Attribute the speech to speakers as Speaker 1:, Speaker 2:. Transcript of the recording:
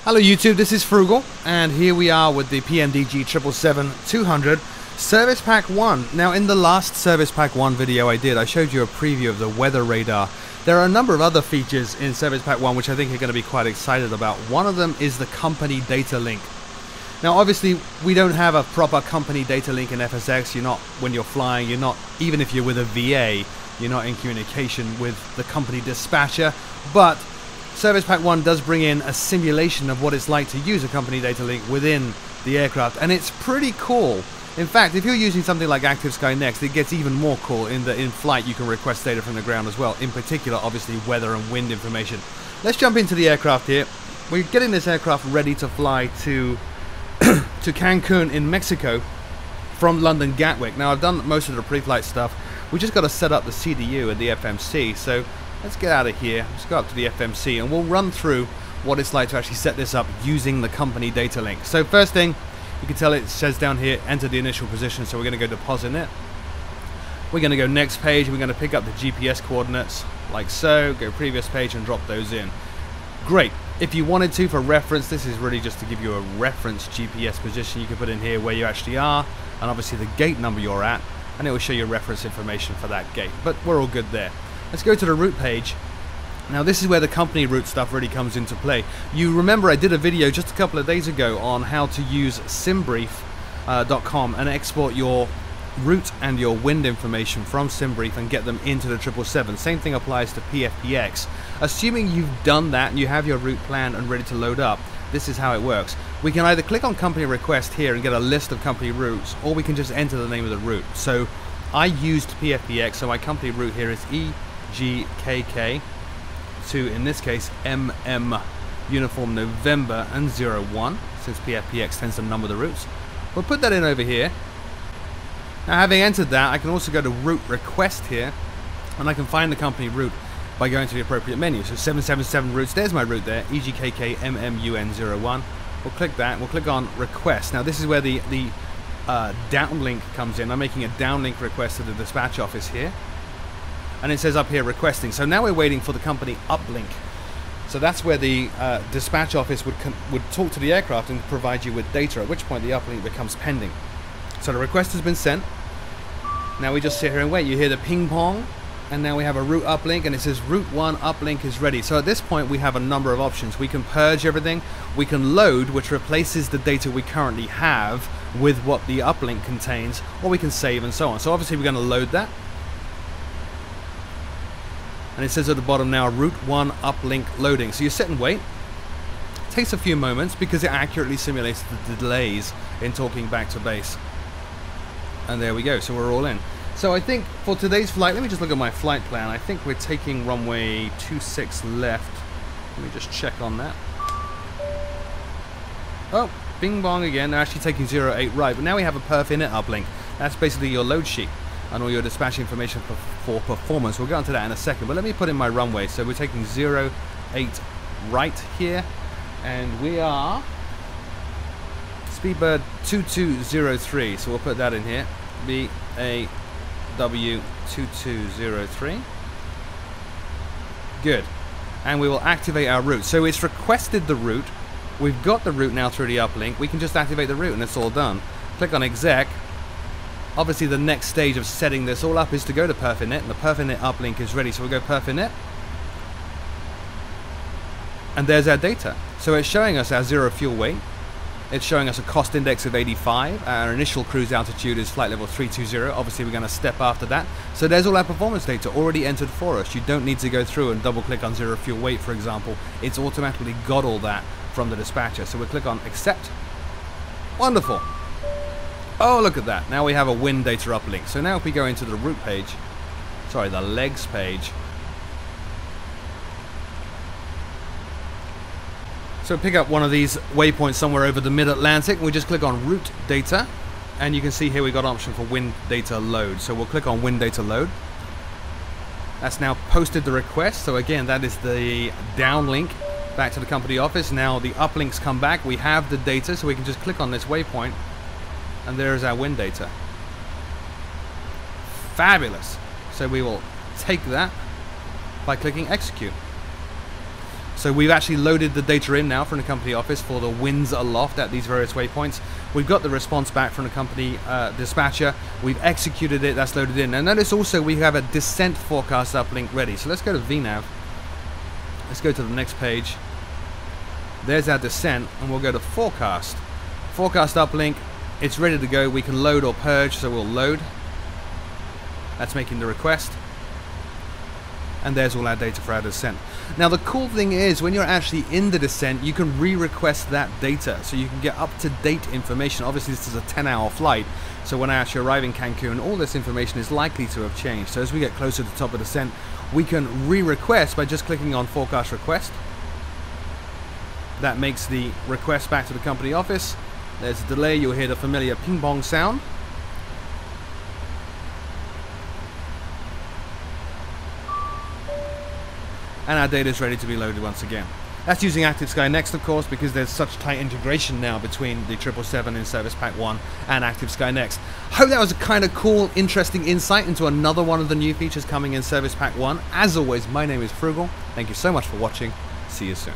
Speaker 1: Hello YouTube, this is Froogle, and here we are with the Pmdg 777-200 Service Pack 1. Now in the last Service Pack 1 video I showed you a preview of the weather radar. There are a number of other features in Service Pack 1 which I think you're going to be quite excited about. One of them is the company data link. Now obviously we don't have a proper company data link in FSX. You're not, when you're flying, you're not, even if you're with a VA, you're not in communication with the company dispatcher, but Service Pack 1 does bring in a simulation of what it's like to use a company data link within the aircraft, and it's pretty cool. In fact, if you're using something like Active Sky Next, it gets even more cool in that in flight you can request data from the ground as well, in particular obviously weather and wind information. Let's jump into the aircraft here. We're getting this aircraft ready to fly to to Cancun in Mexico from London Gatwick. Now I've done most of the pre-flight stuff. We just got to set up the CDU and the FMC, so let's get out of here. Let's go up to the FMC and we'll run through what it's like to actually set this up using the company data link. So first thing, you can tell it says down here, enter the initial position, so we're going to go deposit it. We're going to go next page, we're going to pick up the GPS coordinates, like so, go previous page and drop those in. Great. If you wanted to, for reference, this is really just to give you a reference GPS position. You can put in here where you actually are, and obviously the gate number you're at, and it will show you reference information for that gate. But we're all good there. Let's go to the route page. Now this is where the company route stuff really comes into play. You remember I did a video just a couple of days ago on how to use simbrief.com and export your route and your wind information from Simbrief and get them into the 777. Same thing applies to PFPX. Assuming you've done that and you have your route planned and ready to load up, this is how it works. We can either click on company request here and get a list of company routes, or we can just enter the name of the route. So I used PFPX, so my company route here is EGKK to, in this case, MM Uniform November and 01, since PFPX tends to number the routes. We'll put that in over here. Now having entered that, I can also go to route request here, and I can find the company route by going to the appropriate menu. So 777 routes, there's my route there, EGKK MMUN01. We'll click that, and we'll click on request. Now this is where the downlink comes in. I'm making a downlink request to the dispatch office here, and it says up here requesting. So now we're waiting for the company uplink. So that's where the dispatch office would talk to the aircraft and provide you with data, at which point the uplink becomes pending. So the request has been sent. Now we just sit here and wait. You hear the ping pong, and now we have a route uplink, and it says route 1 uplink is ready. So at this point we have a number of options. We can purge everything, we can load, which replaces the data we currently have with what the uplink contains, or we can save and so on. So obviously we're going to load that. And it says at the bottom now, route 1 uplink loading. So you sit and wait. It takes a few moments because it accurately simulates the delays in talking back to base. And there we go, so we're all in. So I think for today's flight, let me just look at my flight plan. I think we're taking runway 26 left. Let me just check on that. Oh, bing bong again. They're actually taking 08 right, but now we have a perf init uplink. That's basically your load sheet and all your dispatch information for performance. We'll get onto that in a second, but let me put in my runway. So we're taking 08 right here, and we are Speedbird 2203, so we'll put that in here, BAW 2203. Good. And we will activate our route. So it's requested the route, we've got the route now through the uplink, we can just activate the route and it's all done. Click on exec. Obviously the next stage of setting this all up is to go to perf init, and the perf init uplink is ready, so we'll go perf init. And there's our data. So it's showing us our zero fuel weight. It's showing us a cost index of 85. Our initial cruise altitude is flight level 320. Obviously we're going to step after that. So there's all our performance data already entered for us. You don't need to go through and double click on zero fuel weight, for example. It's automatically got all that from the dispatcher. So we'll click on accept. Wonderful. Oh, look at that. Now we have a wind data uplink. So now if we go into the route page, sorry, the legs page. So pick up one of these waypoints somewhere over the mid-Atlantic. We just click on route data, and you can see here we got an option for wind data load. So we'll click on wind data load. That's now posted the request. So again, that is the downlink back to the company office. Now the uplinks come back. We have the data, so we can just click on this waypoint, and there's our wind data. Fabulous. So we will take that by clicking execute. So we've actually loaded the data in now from the company office for the winds aloft at these various waypoints. We've got the response back from the company dispatcher. We've executed it, that's loaded in. And notice also we have a descent forecast uplink ready. So let's go to VNav. Let's go to the next page. There's our descent, and we'll go to forecast. Forecast uplink, it's ready to go. We can load or purge, so we'll load. That's making the request. And there's all our data for our descent. Now the cool thing is, when you're actually in the descent, you can re-request that data, so you can get up-to-date information. Obviously this is a 10-hour flight, so when I actually arrive in Cancun, all this information is likely to have changed. So as we get closer to the top of descent, we can re-request by just clicking on forecast request. That makes the request back to the company office. There's a delay, you'll hear the familiar ping pong sound. And our data is ready to be loaded once again. That's using Active Sky Next, of course, because there's such tight integration now between the 777 in Service Pack 1 and Active Sky Next. Hope that was a kind of cool, interesting insight into another one of the new features coming in Service Pack 1. As always, my name is Froogle. Thank you so much for watching. See you soon.